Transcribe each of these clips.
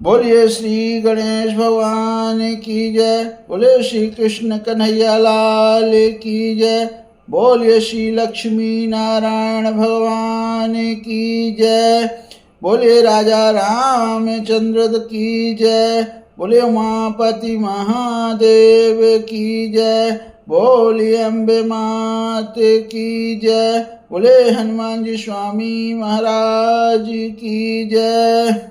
बोलिए श्री गणेश भगवान की जय। बोले श्री कृष्ण कन्हैया लाल की जय। बोलिए श्री लक्ष्मी नारायण भगवान की जय। बोलिए राजा रामचंद्र की जय। बोलिए उमापति महादेव की जय। बोलिए अम्बे मात की जय। बोले हनुमान जी स्वामी महाराज की जय।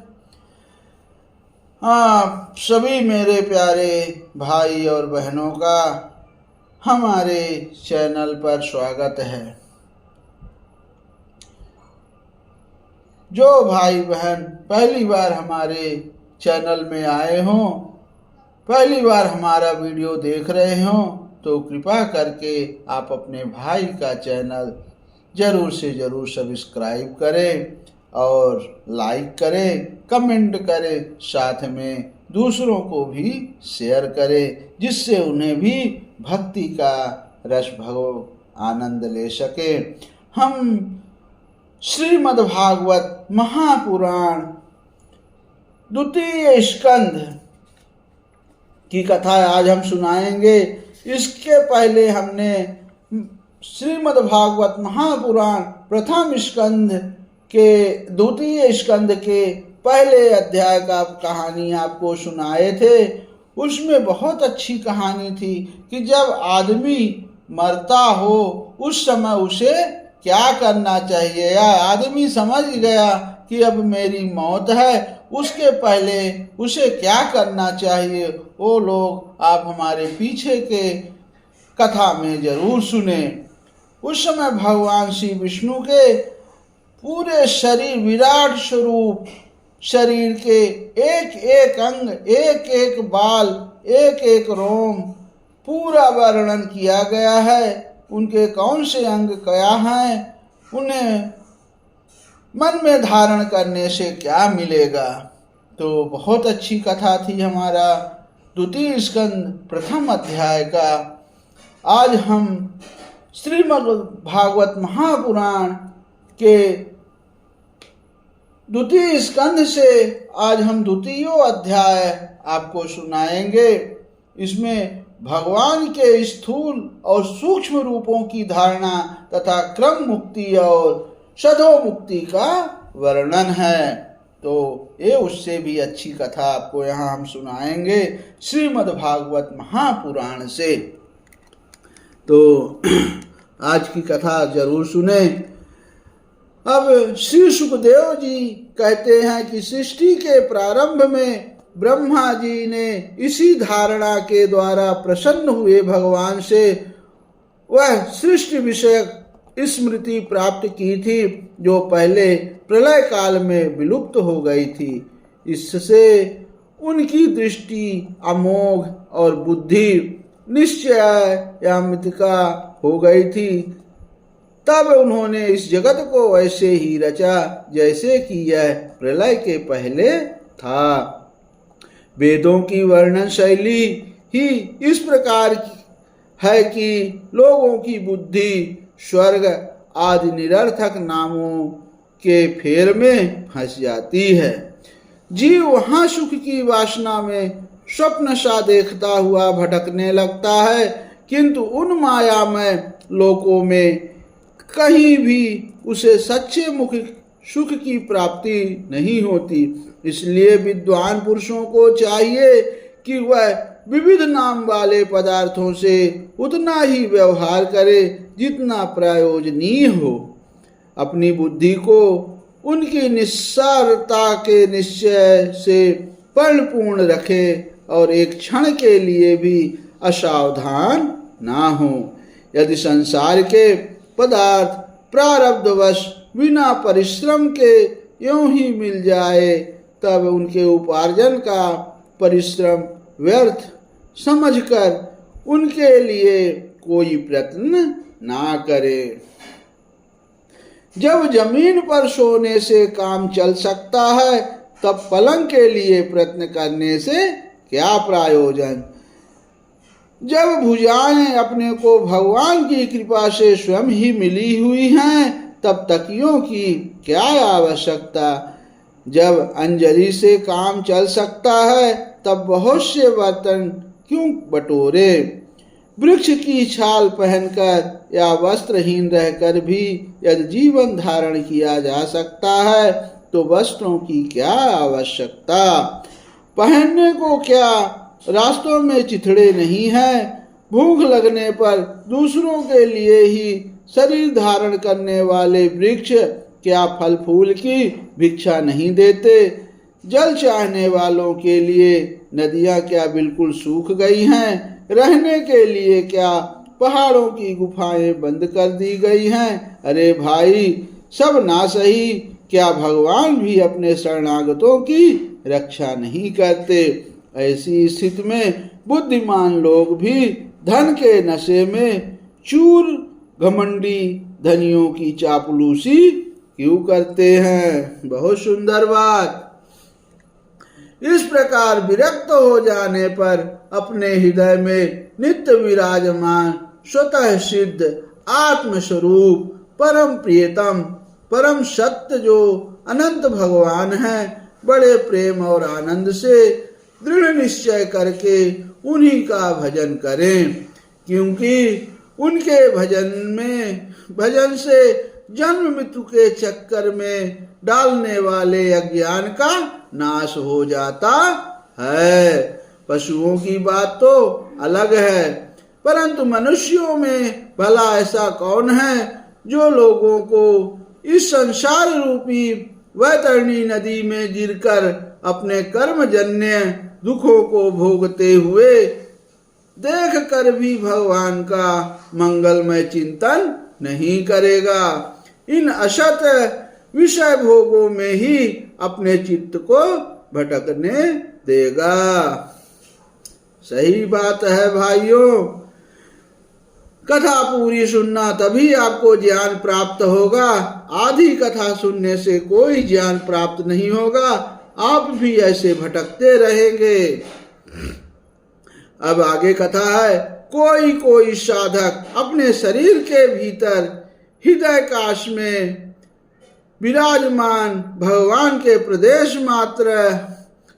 आप सभी मेरे प्यारे भाई और बहनों का हमारे चैनल पर स्वागत है। जो भाई बहन पहली बार हमारे चैनल में आए हों, पहली बार हमारा वीडियो देख रहे हों, तो कृपा करके आप अपने भाई का चैनल जरूर से जरूर सब्सक्राइब करें और लाइक करें, कमेंट करें, साथ में दूसरों को भी शेयर करें, जिससे उन्हें भी भक्ति का रस भव आनंद ले सके। हम श्रीमद् भागवत महापुराण द्वितीय स्कंध की कथा आज हम सुनाएंगे। इसके पहले हमने श्रीमद् भागवत महापुराण प्रथम स्कंध के द्वितीय स्कंद के पहले अध्याय का कहानी आपको सुनाए थे। उसमें बहुत अच्छी कहानी थी कि जब आदमी मरता हो उस समय उसे क्या करना चाहिए, या आदमी समझ गया कि अब मेरी मौत है, उसके पहले उसे क्या करना चाहिए, वो लोग आप हमारे पीछे के कथा में जरूर सुने। उस समय भगवान श्री विष्णु के पूरे शरीर, विराट स्वरूप शरीर के एक एक अंग, एक एक बाल, एक एक रोम पूरा वर्णन किया गया है। उनके कौन से अंग क्या हैं, उन्हें मन में धारण करने से क्या मिलेगा। तो बहुत अच्छी कथा थी हमारा द्वितीय स्कंद प्रथम अध्याय का। आज हम श्रीमद् भागवत महापुराण के द्वितीय स्कंध से आज हम द्वितीय अध्याय आपको सुनाएंगे। इसमें भगवान के स्थूल और सूक्ष्म रूपों की धारणा तथा क्रम मुक्ति और शधो मुक्ति का वर्णन है। तो ये उससे भी अच्छी कथा आपको यहाँ हम सुनाएंगे श्रीमद् भागवत महापुराण से। तो आज की कथा जरूर सुने। अब श्री सुखदेव जी कहते हैं कि सृष्टि के प्रारंभ में ब्रह्मा जी ने इसी धारणा के द्वारा प्रसन्न हुए भगवान से वह सृष्टि विषयक स्मृति प्राप्त की थी, जो पहले प्रलय काल में विलुप्त हो गई थी। इससे उनकी दृष्टि अमोघ और बुद्धि निश्चयात्मिका हो गई थी। तब उन्होंने इस जगत को वैसे ही रचा जैसे कि यह प्रलय के पहले था। वेदों की वर्णन शैली ही इस प्रकार है कि लोगों की बुद्धि स्वर्ग आदि निरर्थक नामों के फेर में फंस जाती है। जीव वहाँ सुख की वासना में स्वप्न सा देखता हुआ भटकने लगता है, किंतु उन मायामय लोकों में कहीं भी उसे सच्चे मुख सुख की प्राप्ति नहीं होती। इसलिए विद्वान पुरुषों को चाहिए कि वह विविध नाम वाले पदार्थों से उतना ही व्यवहार करे जितना प्रयोजनीय हो। अपनी बुद्धि को उनकी निस्सारता के निश्चय से परिपूर्ण रखे और एक क्षण के लिए भी असावधान ना हो। यदि संसार के पदार्थ प्रारब्धवश बिना परिश्रम के यूं ही मिल जाए, तब उनके उपार्जन का परिश्रम व्यर्थ समझकर उनके लिए कोई प्रयत्न ना करे। जब जमीन पर सोने से काम चल सकता है, तब पलंग के लिए प्रयत्न करने से क्या प्रयोजन। जब भुजाएं अपने को भगवान की कृपा से स्वयं ही मिली हुई हैं, तब तकियों की क्या आवश्यकता। जब अंजलि से काम चल सकता है तब बहुत से बर्तन क्यों बटोरे। वृक्ष की छाल पहनकर या वस्त्रहीन रहकर भी यदि जीवन धारण किया जा सकता है तो वस्त्रों की क्या आवश्यकता। पहनने को क्या रास्तों में चिथड़े नहीं हैं। भूख लगने पर दूसरों के लिए ही शरीर धारण करने वाले वृक्ष क्या फल फूल की भिक्षा नहीं देते। जल चाहने वालों के लिए नदियां क्या बिल्कुल सूख गई हैं। रहने के लिए क्या पहाड़ों की गुफाएं बंद कर दी गई हैं। अरे भाई, सब ना सही, क्या भगवान भी अपने शरणागतों की रक्षा नहीं करते। ऐसी स्थिति में बुद्धिमान लोग भी धन के नशे में चूर घमंडी धनियों की चापलूसी क्यों करते हैं। बहुत सुंदर बात। इस प्रकार विरक्त हो जाने पर अपने हृदय में नित्य विराजमान स्वतः सिद्ध आत्मस्वरूप परम प्रियतम परम सत्य जो अनंत भगवान हैं, बड़े प्रेम और आनंद से दृढ़ निश्चय करके उन्हीं का भजन करें, क्योंकि उनके भजन से जन्म मृत्यु के चक्कर में डालने वाले अज्ञान का नाश हो जाता है। पशुओं की बात तो अलग है, परंतु मनुष्यों में भला ऐसा कौन है जो लोगों को इस संसार रूपी वैतरणी नदी में गिरकर अपने कर्मजन्य दुखों को भोगते हुए देख कर भी भगवान का मंगलमय चिंतन नहीं करेगा। इन असत विषय भोगों में ही अपने चित्त को भटकने देगा। सही बात है भाइयों। कथा पूरी सुनना तभी आपको ज्ञान प्राप्त होगा। आधी कथा सुनने से कोई ज्ञान प्राप्त नहीं होगा। आप भी ऐसे भटकते रहेंगे। अब आगे कथा है। कोई साधक अपने शरीर के भीतर हृदय काश में विराजमान भगवान के प्रदेश मात्र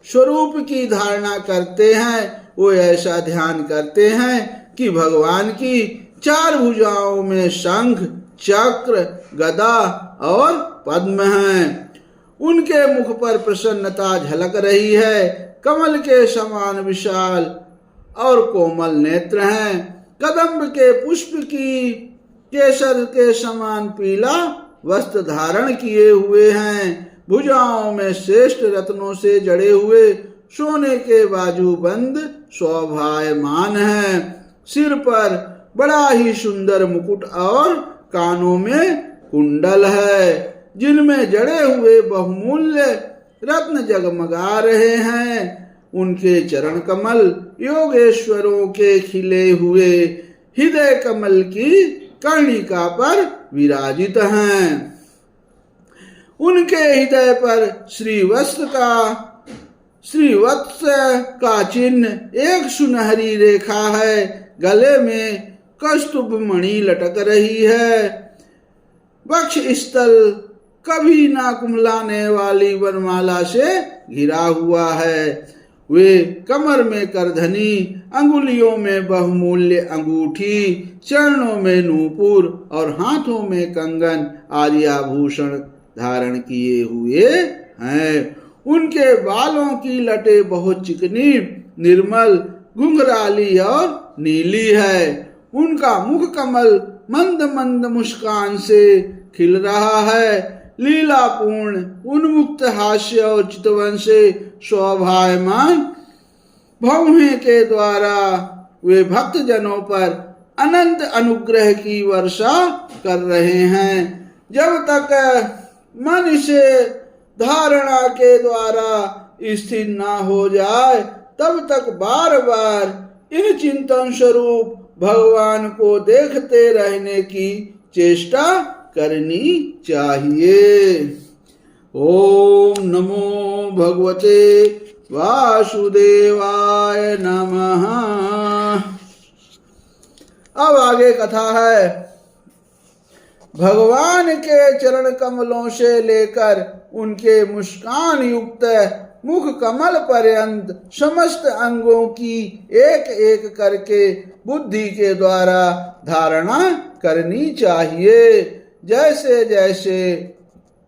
स्वरूप की धारणा करते हैं। वो ऐसा ध्यान करते हैं कि भगवान की चार भुजाओं में शंख, चक्र, गदा और पद्म हैं। उनके मुख पर प्रसन्नता झलक रही है। कमल के समान विशाल और कोमल नेत्र हैं। कदम्ब के पुष्प की केसर के समान पीला वस्त्र धारण किए हुए हैं। भुजाओं में श्रेष्ठ रत्नों से जड़े हुए सोने के बाजूबंद शोभायमान हैं। सिर पर बड़ा ही सुंदर मुकुट और कानों में कुंडल है, जिनमें जड़े हुए बहुमूल्य रत्न जगमगा रहे हैं। उनके चरण कमल योगेश्वरों के खिले हुए हृदय कमल की कर्णिका पर विराजित हैं। उनके हृदय पर श्रीवत्स का चिन्ह एक सुनहरी रेखा है। गले में कस्तूभ मणि लटक रही है। वक्ष स्थल कभी ना कुम्हलाने वाली वनमाला से घिरा हुआ है। वे कमर में करधनी, अंगुलियों में बहुमूल्य अंगूठी, चरणों में नूपुर और हाथों में कंगन आदि आभूषण धारण किए हुए हैं। उनके बालों की लटे बहुत चिकनी, निर्मल, घुंघराली और नीली है। उनका मुख कमल मंद मंद मुस्कान से खिल रहा है। लीलापूर्ण उन्मुक्त हास्य और चितवन से शोभायमान भौहें के द्वारा वे भक्त जनों पर अनंत अनुग्रह की वर्षा कर रहे हैं। जब तक मन से धारणा के द्वारा स्थिर न हो जाए तब तक बार बार इन चिंतन स्वरूप भगवान को देखते रहने की चेष्टा करनी चाहिए। ओम नमो भगवते वासुदेवाय नमः। अब आगे कथा है। भगवान के चरण कमलों से लेकर उनके मुस्कान युक्त मुख कमल पर्यंत समस्त अंगों की एक एक करके बुद्धि के द्वारा धारणा करनी चाहिए। जैसे जैसे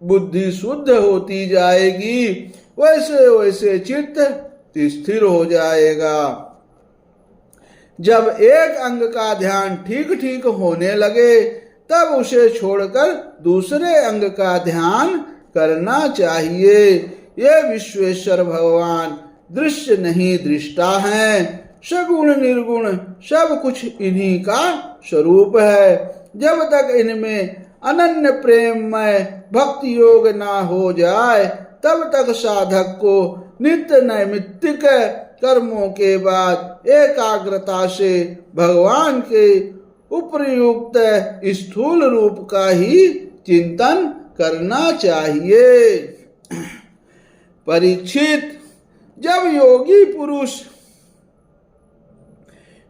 बुद्धि शुद्ध होती जाएगी वैसे वैसे चित्त स्थिर हो जाएगा। जब एक अंग का ध्यान ठीक ठीक होने लगे तब उसे छोड़कर दूसरे अंग का ध्यान करना चाहिए। ये विश्वेश्वर भगवान दृश्य नहीं दृष्टा हैं, सगुण निर्गुण सब कुछ इन्हीं का स्वरूप है। जब तक इनमें अनन्य प्रेममय भक्ति योग ना हो जाए तब तक साधक को नित्य नैमित्तिक कर्मों के बाद एकाग्रता से भगवान के उपर्युक्त स्थूल रूप का ही चिंतन करना चाहिए। परीक्षित, जब योगी पुरुष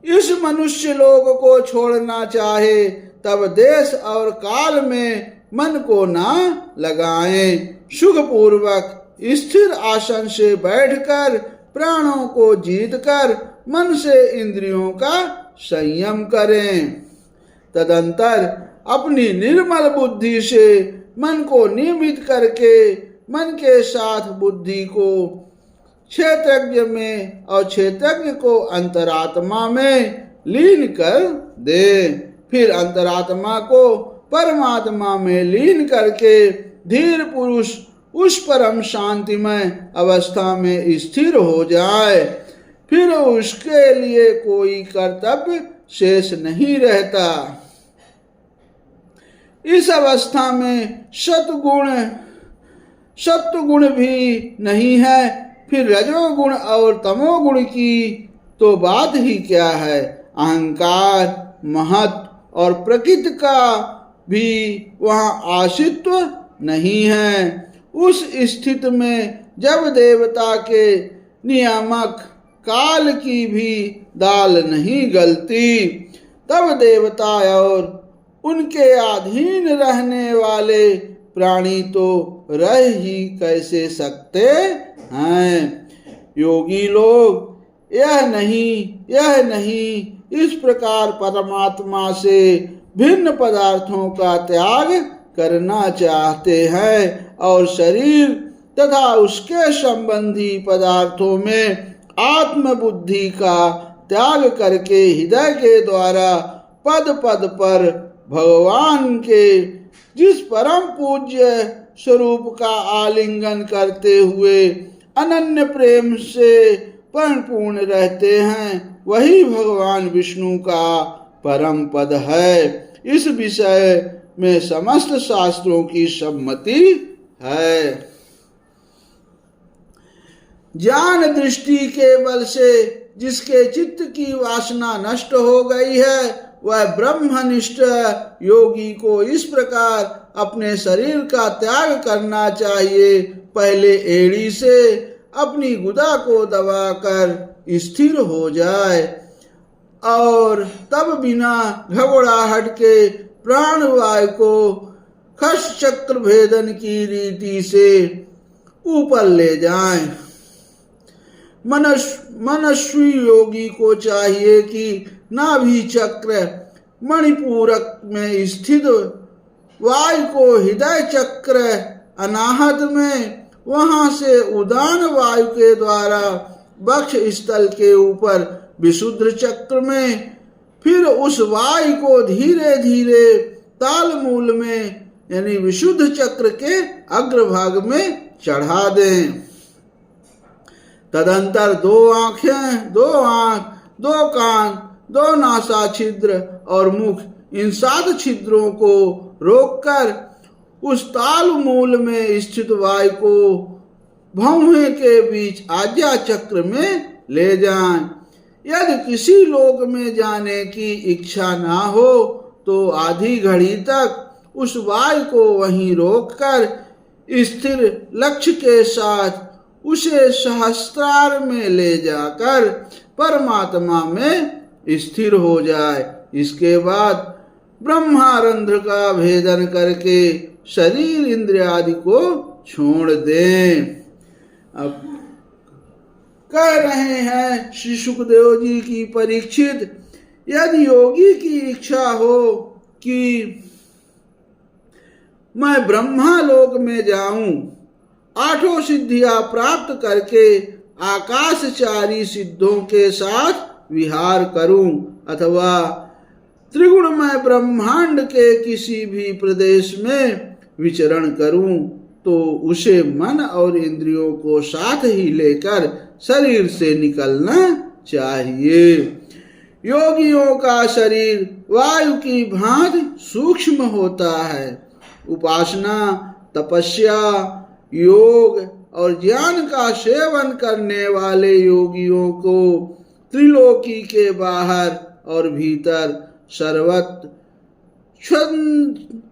इस मनुष्य लोक को छोड़ना चाहे तब देश और काल में मन को ना लगाएं। सुख पूर्वक स्थिर आसन से बैठकर प्राणों को जीतकर मन से इंद्रियों का संयम करें। तदंतर अपनी निर्मल बुद्धि से मन को नियमित करके मन के साथ बुद्धि को क्षेत्रज्ञ में और क्षेत्रज्ञ को अंतरात्मा में लीन कर दे। फिर अंतरात्मा को परमात्मा में लीन करके धीर पुरुष उस परम शांतिमय अवस्था में स्थिर हो जाए। फिर उसके लिए कोई कर्तव्य शेष नहीं रहता। इस अवस्था में सत्वगुण भी नहीं है, फिर रजोगुण और तमोगुण की तो बात ही क्या है। अहंकार, महत्व और प्रकृति का भी वहाँ आश्रित्व नहीं है। उस स्थिति में जब देवता के नियामक काल की भी दाल नहीं गलती, तब देवता और उनके अधीन रहने वाले प्राणी तो रह ही कैसे सकते हैं। योगी लोग यह नहीं इस प्रकार परमात्मा से भिन्न पदार्थों का त्याग करना चाहते हैं और शरीर तथा उसके संबंधी पदार्थों में आत्मबुद्धि का त्याग करके हृदय के द्वारा पद पद पर भगवान के जिस परम पूज्य स्वरूप का आलिंगन करते हुए अनन्य प्रेम से परिपूर्ण रहते हैं, वही भगवान विष्णु का परम पद है। इस विषय में समस्त शास्त्रों की सम्मति है। ज्ञान दृष्टि के बल से जिसके चित्त की वासना नष्ट हो गई है वह ब्रह्मनिष्ठ योगी को इस प्रकार अपने शरीर का त्याग करना चाहिए। पहले एड़ी से अपनी गुदा को दबाकर स्थिर हो जाए और तब बिना घबराहट के प्राणवायु को खस चक्र भेदन की रीति से ऊपर ले जाएं। मनस्वी योगी को चाहिए कि नाभि चक्र मणिपूरक में स्थित वायु को हृदय चक्र अनाहत में, वहां से उदान वायु के द्वारा वक्ष स्थल के ऊपर विशुद्ध चक्र में, फिर उस वायु को धीरे धीरे ताल मूल में यानी विशुद्ध चक्र के अग्रभाग में चढ़ा दें। तदंतर 2 आंखें, 2 आंख, 2 कान, 2 नासा छिद्र और मुख, इन 7 छिद्रों को रोककर उस ताल मूल में स्थित वायु को भौहें के बीच आज्ञा चक्र में ले जाएं। यदि किसी लोक में जाने की इच्छा ना हो तो आधी घड़ी तक उस वायु को वहीं रोककर स्थिर लक्ष्य के साथ उसे सहस्त्रार में ले जाकर परमात्मा में स्थिर हो जाए। इसके बाद ब्रह्मारंध्र का भेदन करके शरीर इंद्रिय आदि को छोड़ दें। अब कह रहे हैं श्री सुखदेव जी की परीक्षित, यदि योगी की इच्छा हो कि मैं ब्रह्मा लोक में जाऊं, 8 सिद्धियां प्राप्त करके आकाशचारी सिद्धों के साथ विहार करूं, अथवा त्रिगुणमय ब्रह्मांड के किसी भी प्रदेश में विचरण करूं, तो उसे मन और इंद्रियों को साथ ही लेकर शरीर से निकलना चाहिए। योगियों का शरीर वायु की भांति सूक्ष्म होता है। उपासना, तपस्या, योग और ज्ञान का सेवन करने वाले योगियों को त्रिलोकी के बाहर और भीतर सर्वत्र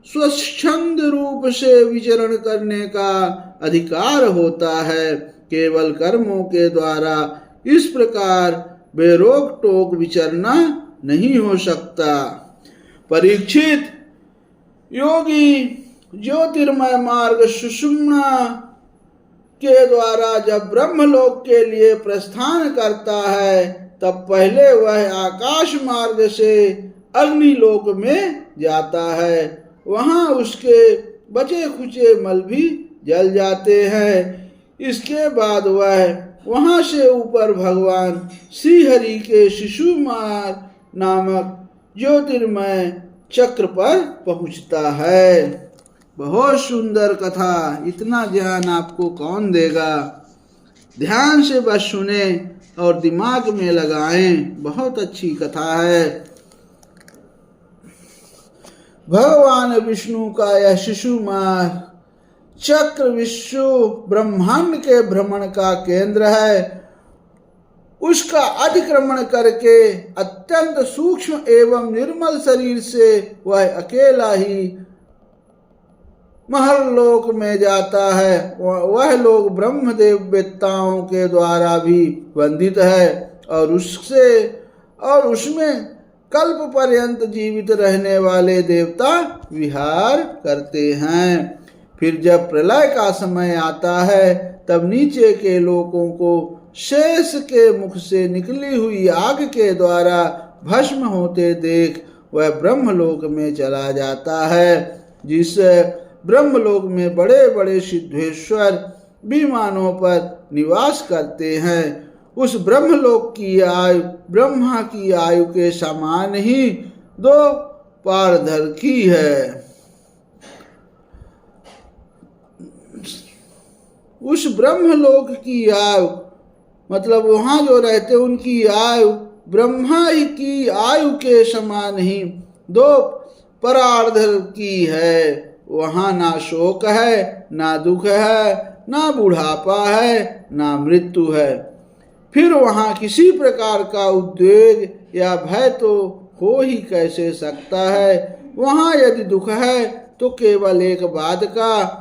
स्वच्छंद रूप से विचरण करने का अधिकार होता है। केवल कर्मों के द्वारा इस प्रकार बेरोक टोक विचरना नहीं हो सकता। परीक्षित, योगी ज्योतिर्मय मार्ग सुषुम्ना के द्वारा जब ब्रह्मलोक के लिए प्रस्थान करता है, तब पहले वह आकाश मार्ग से अग्निलोक में जाता है। वहां उसके बचे खुचे मल भी जल जाते हैं। इसके बाद वह वहां से ऊपर भगवान श्री हरि के शिशुमार नामक ज्योतिर्मय चक्र पर पहुंचता है। बहुत सुंदर कथा, इतना ज्ञान आपको कौन देगा। ध्यान से बस सुने और दिमाग में लगाएं। बहुत अच्छी कथा है। भगवान विष्णु का यह शिशुमार चक्र विश्व ब्रह्मांड के भ्रमण का केंद्र है। उसका अतिक्रमण करके अत्यंत सूक्ष्म एवं निर्मल शरीर से वह अकेला ही महर्लोक में जाता है। वह लोग ब्रह्मदेव वेत्ताओं के द्वारा भी वंदित है और उसमें कल्प पर्यंत जीवित रहने वाले देवता विहार करते हैं। फिर जब प्रलय का समय आता है, तब नीचे के लोगों को शेष के मुख से निकली हुई आग के द्वारा भस्म होते देख वह ब्रह्मलोक में चला जाता है। जिस ब्रह्मलोक में बड़े बड़े सिद्धेश्वर विमानों पर निवास करते हैं, उस ब्रह्मलोक की आयु ब्रह्मा की आयु के समान ही 2 पारधर की है। उस ब्रह्मलोक की आयु मतलब वहां जो रहते उनकी आयु ब्रह्मा की आयु के समान ही 2 परार्धर की है। वहां ना शोक है, ना दुख है, ना बुढ़ापा है, ना मृत्यु है। फिर वहां किसी प्रकार का उद्वेग या भय तो हो ही कैसे सकता है। वहां यदि दुख है तो केवल एक बात का,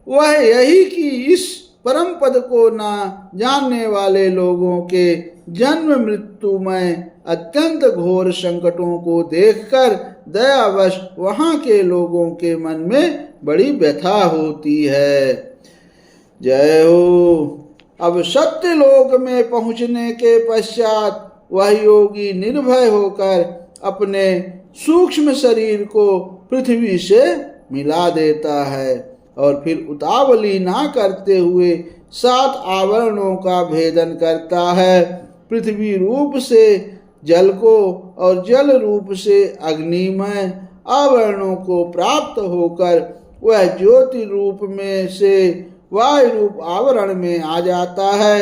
वह यही कि इस परम पद को ना जानने वाले लोगों के जन्म मृत्यु में अत्यंत घोर संकटों को देखकर दयावश वहां के लोगों के मन में बड़ी व्यथा होती है। जय हो। अब सत्य लोक में पहुंचने के पश्चात वह योगी निर्भय होकर अपने सूक्ष्म शरीर को पृथ्वी से मिला देता है और फिर उतावली ना करते हुए 7 आवरणों का भेदन करता है। पृथ्वी रूप से जल को और जल रूप से अग्निमय आवरणों को प्राप्त होकर वह ज्योति रूप में से वायु रूप आवरण में आ जाता है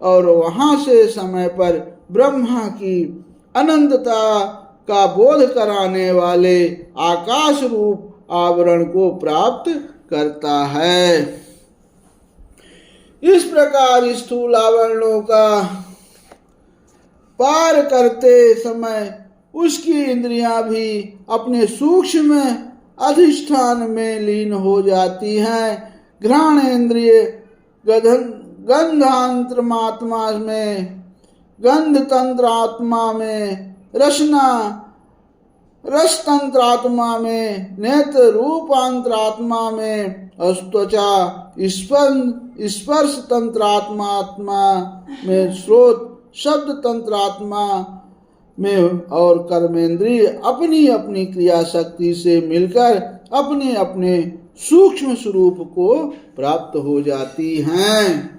और वहां से समय पर ब्रह्मा की अनंतता का बोध कराने वाले आकाश रूप आवरण को प्राप्त करता है। इस प्रकार स्थूल आवरणों का पार करते समय उसकी इंद्रियां भी अपने सूक्ष्म अधिष्ठान में लीन हो जाती हैं। घ्राण इंद्रिय गंधांतरात्मा में, गंध तंत्रात्मा में, रस तंत्रात्मा में, नेत्र रूपांतरात्मा में अस्त्वचा स्पर्श तंत्रात्मा में श्रोत शब्द तंत्रात्मा में और कर्मेंद्रिय अपनी अपनी क्रिया शक्ति से मिलकर अपने अपने सूक्ष्म स्वरूप को प्राप्त हो जाती हैं।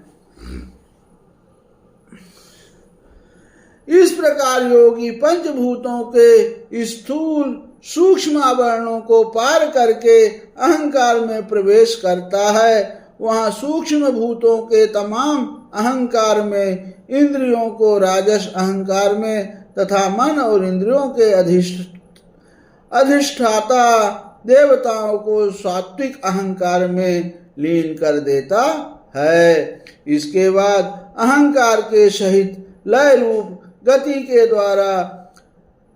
इस प्रकार योगी पंचभूतों के स्थूल सूक्ष्म आवरणों को पार करके अहंकार में प्रवेश करता है। वहां सूक्ष्म भूतों के तमाम अहंकार में, इंद्रियों को राजस अहंकार में तथा मन और इंद्रियों के अधिष्ठाता देवताओं को सात्विक अहंकार में लीन कर देता है। इसके बाद अहंकार के सहित लय रूप गति के द्वारा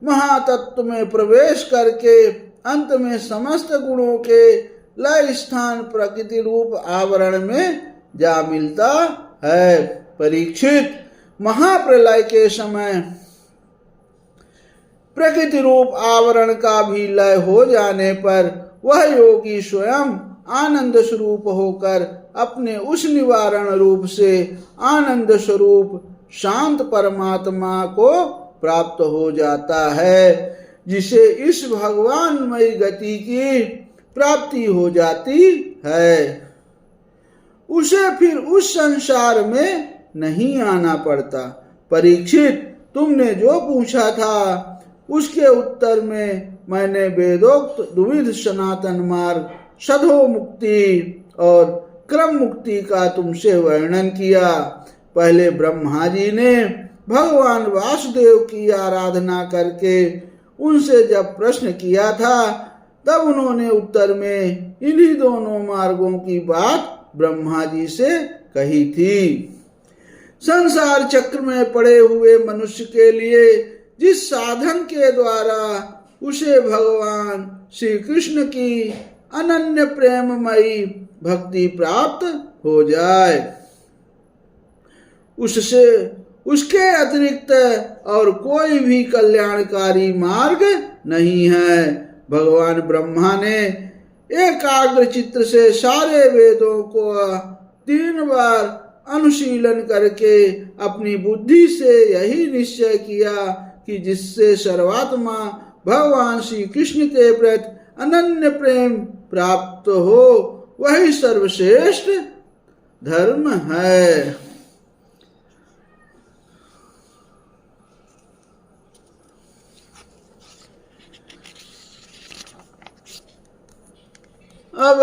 महातत्व में प्रवेश करके अंत में समस्त गुणों के लय स्थान प्रकृति रूप आवरण में जा मिलता है। परीक्षित, महाप्रलय के समय प्रकृति रूप आवरण का भी लय हो जाने पर वह योगी स्वयं आनंद स्वरूप होकर अपने उस निवारण रूप से आनंद स्वरूप शांत परमात्मा को प्राप्त हो जाता है, जिसे इस भगवानमयी गति की प्राप्ति हो जाती है। उसे फिर उस संसार में नहीं आना पड़ता। परीक्षित, तुमने जो पूछा था उसके उत्तर में मैंने वेदोक्त द्विविध सनातन मार्ग सधो मुक्ति और क्रम मुक्ति का तुमसे वर्णन किया। पहले ब्रह्मा जी ने भगवान वासुदेव की आराधना करके उनसे जब प्रश्न किया था तब उन्होंने उत्तर में इन्हीं दोनों मार्गों की बात ब्रह्मा जी से कही थी। संसार चक्र में पड़े हुए मनुष्य के लिए जिस साधन के द्वारा उसे भगवान श्री कृष्ण की अनन्य प्रेममयी भक्ति प्राप्त हो जाए, उससे उसके अतिरिक्त और कोई भी कल्याणकारी मार्ग नहीं है। भगवान ब्रह्मा ने एकाग्र चित्त से सारे वेदों को 3 बार अनुशीलन करके अपनी बुद्धि से यही निश्चय किया कि जिससे सर्वात्मा भगवान श्री कृष्ण के प्रति अनन्य प्रेम प्राप्त हो वही सर्वश्रेष्ठ धर्म है। अब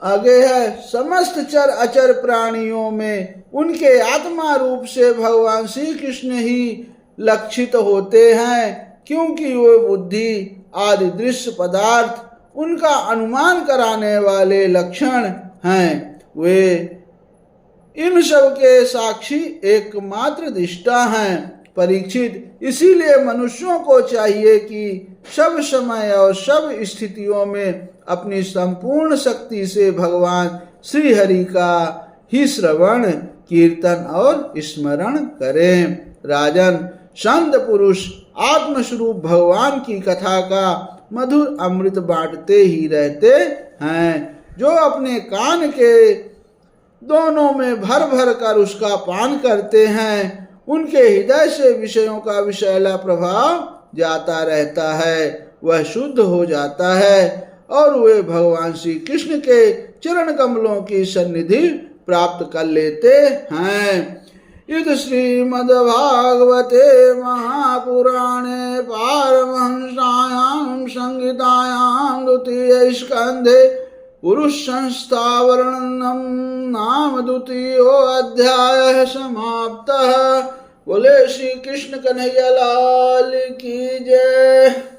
आगे है, समस्त चर अचर प्राणियों में उनके आत्मा रूप से भगवान श्री कृष्ण ही लक्षित होते हैं, क्योंकि वो बुद्धि आदि दृश्य पदार्थ उनका अनुमान कराने वाले लक्षण हैं। वे इन सब के साक्षी एकमात्र दृष्टा हैं। परीक्षित, इसीलिए मनुष्यों को चाहिए कि सब समय और सब स्थितियों में अपनी संपूर्ण शक्ति से भगवान श्री हरि का ही श्रवण कीर्तन और स्मरण करें। राजन, संत पुरुष आत्मस्वरूप भगवान की कथा का मधुर अमृत बांटते ही रहते हैं। जो अपने कान के दोनों में भर भर कर उसका पान करते हैं, उनके हृदय से विषयों का विषैला प्रभाव जाता रहता है, वह शुद्ध हो जाता है और वे भगवान श्री कृष्ण के चरण कमलों की सन्निधि प्राप्त कर लेते हैं। इद श्रीमद्भागवते महापुराणे पारमहंस्यां संहितायां द्वितीय स्कंधे पुरुष संस्था वर्णनम नाम द्वितीयो अध्याय समाप्तः। बोले श्री कृष्ण कन्हैया लाल की जय।